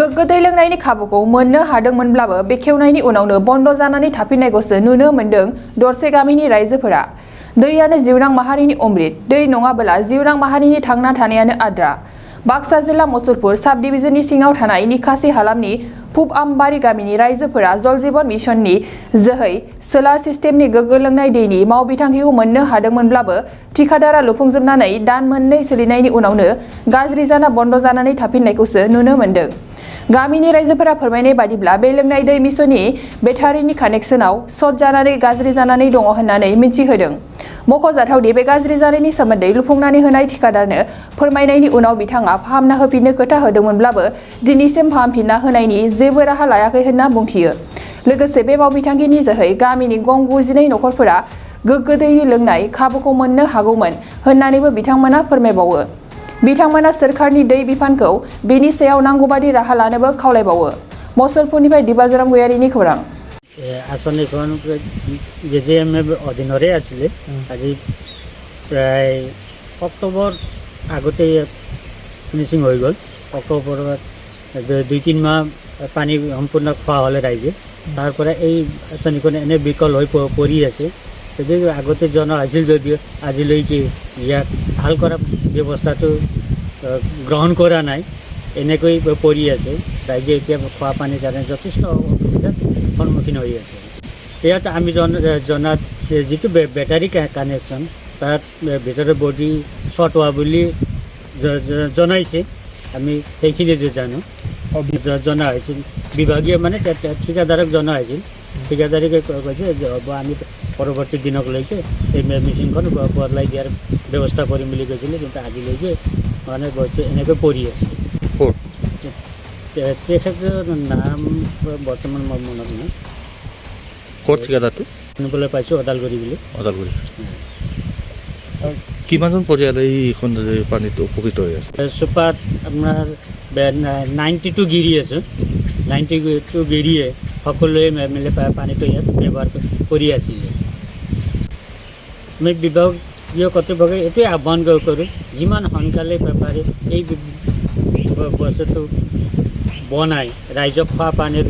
गोग्गो दै लोंनायनि खाबुखौ मोननो हादोंमोनब्लाबो बेखेवनायनि उनावनो बन्द जानानै थाफिननायखौसो नुनो मोन्दों दरसे गामिनि रायजोफोरा। दैयानो जिउनां माहारिनि अमृत, दै नङाब्ला जिउनां माहारिनि थांना थानायानो आद्रा। बाक्सा जिल्ला मुसलपुर साब डिभिजननि सिङाव थानाय निखासि हालामनि पुब आमबारि गामिनि रायजोफोरा जल जीवन मिशननि जोहै सोलार सिस्टेमनि गोग्गो लोंनाय दैनि मावबिथांखिखौ मोननो हादोंमोनब्लाबो ठिकादारा लुफुंजोबनानै दान मोननै सोलिनायनि उनावनो गाज्रि जाना बन्द जानानै थाफिननायखौसो नुनो मोन्दों। गामिनि रायजोफोरा फोरमायनाय बादिब्ला बे लोंनाय दै मिशननि बेटारिनि कानेक्सनाव सर्ट जानानै गाज्रि जानानै दङ होननानै मिथिहोदों। मख'जाथावदि बे गाज्रि जानायनि सोमोन्दै लुफुंनानै होनाय ठिकादारनो फोरमायनायनि उनाव बिथाङा फाहामना होफिननो खोथा होदोंमोनब्लाबो दिनैसिम फाहामफिनना होनायनि जेबो राहा लायाखै होनना बुंथियो। लोगोसे बे मावबिथांखिनि जोहै गामिनि गं 92 नखरफोरा गोग्गो दैनि लोंनाय खाबुखौ मोननो हागौमोन होननानैबो बिथांमोना फोरमायबावो। बिथांमोना सोरखारनि दै बिफानखौ बेनि सायाव नांगौबादि राहा लानोबो खावलायबावो। मसलपुरनिफ्राय दिबाजराम गयारिनि खौरां। आसनिखन JJM अधीनरे आছিলে আজি प्राय अक्टोबर আগতে ফিনিশিং হৈ গ'ল। অক্টোবৰত 2-3 মাহ পানী সম্পূৰ্ণ খোৱা হ'লে ৰাইজে তাৰ পৰা এই আঁচনিখন এনে বিকল হৈ পৰি আছে। যদি আগতে জনা হৈছিল যদিও আজিলৈকে ইয়াক ভাল কৰা ব্যৱস্থাটো গ্ৰহণ কৰা নাই, এনেকৈ পৰি আছে। ৰাইজে এতিয়া খোৱা পানীৰ কাৰণে যথেষ্ট অসুবিধাৰ সন্মুখীন হৈ আছে। ইয়াত আমি জনাত যিটো বেটাৰী কানেকশ্যন তাত ভিতৰৰ বডি শ্বৰ্ট হোৱা বুলি জনাইছে। আমি সেইখিনি জানো, জনা হৈছিল বিভাগীয় মানে ঠিকাদাৰক জনা হৈছিল। ঠিকাদাৰে কৈছে যে হ'ব আমি পৰৱৰ্তী দিনকলৈকে এই মেচিনখন বদলাই দিয়াৰ ব্যৱস্থা কৰিম বুলি কৈছিলে, কিন্তু আজিলৈকে মানে বস্তু এনেকৈ পৰি আছে। তেখেতৰ নাম বৰ্তমান মই মনত নাই। ক'ত ঠিকাদাৰটো শুনিবলৈ পাইছোঁ ওদালগুৰি বুলি। ওদালগুৰি কিমানজন পৰিয়ালে এইখন পানীটো উপকৃত হৈ আছে? চুপাত আপোনাৰ 92 গিৰি আছে। 92 গিৰিয়ে সকলোৱে মিলি পানীটো ইয়াত ব্যৱহাৰ কৰি আছিলে। আমি বিভাগীয় কৰ্তৃপক্ষক এইটোৱে আহ্বান কৰোঁ, যিমান সোনকালে পাৰে এই বস্তুটো বনাই ৰাইজক খোৱা পানীৰ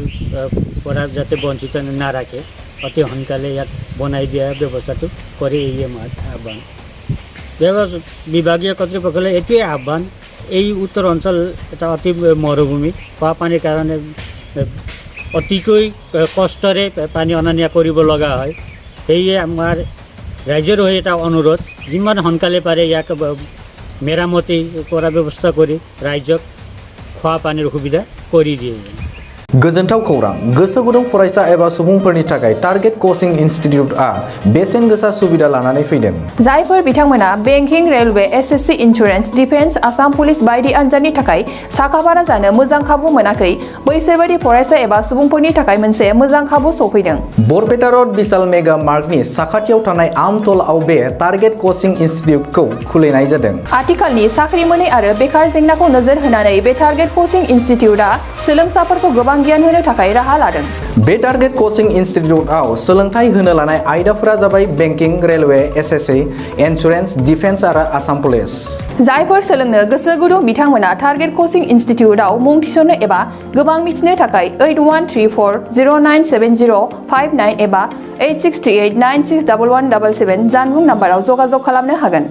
পৰা যাতে বঞ্চিত নাৰাখে, অতি সোনকালে ইয়াত বনাই দিয়া ব্যৱস্থাটো কৰি এই আমাৰ আহ্বান। বিভাগীয় কৰ্তৃপক্ষলৈ এইটোৱে আহ্বান, এই উত্তৰ অঞ্চল এটা অতি মৰুভূমি, খোৱা পানীৰ কাৰণে অতিকৈ কষ্টৰে পানী অনা নিয়া কৰিব লগা হয়। সেয়ে আমাৰ ৰাইজৰ হৈ এটা অনুৰোধ, যিমান সোনকালে পাৰে ইয়াক মেৰামতি কৰাৰ ব্যৱস্থা কৰি ৰাইজক খোৱা पानीर सुबिदा करि दियो। गोजोनथाव खौरां, गोसो गुदुं फरायसा एबा सुबुंफोरनि थाखाय टारगेट कोचिं इनस्टिट्यूटआ बेसेन गोसा सुबिदा लानानै फैदों। जायफोर बिथांमोना banking, railway, SSC, insurance, defence, Assam police बायदि आनजादनि थाखाय साखाफारा जानो मोजां खाबु मोनाखै, बैसोर बायदि फरायसा एबा सुबुंफोरनि थाखाय मोनसे मोजां खाबु सफैदों। बरपेटा रोड विशाल मेगा मार्टनि साखाथियाव थानाय आमतलाव बे टारगेट कोचिं इनस्टिट्यूटखौ खुलिनाय जादों। आथिखालनि साख्रि मोनै आरो बेकार जेंनाखौ नोजोर होनानै बे टारगेट कोचिं इनस्टिट्यूटआ सोलोंसाफोरखौ गोबां गियान होनो थाखाय राहा लादों। बे टारगेट कोचिं इनस्टिट्यूटआव सोलोंथाइ होनो लानाय आयदाफोरा जाबाय banking, railway, SSC, insurance, defence आरो आसाम पुलिस। जायफोर सोलोंनो गोसो गुदुं बिथांमोना टारगेट कोचिं इनस्टिट्यूटआव मुं थिसननो एबा गोबां मिथिनो थाखाय 8134097059 एबा 8638961177 जानबुं नाम्बाराव जगाजग खालामनो हागोन।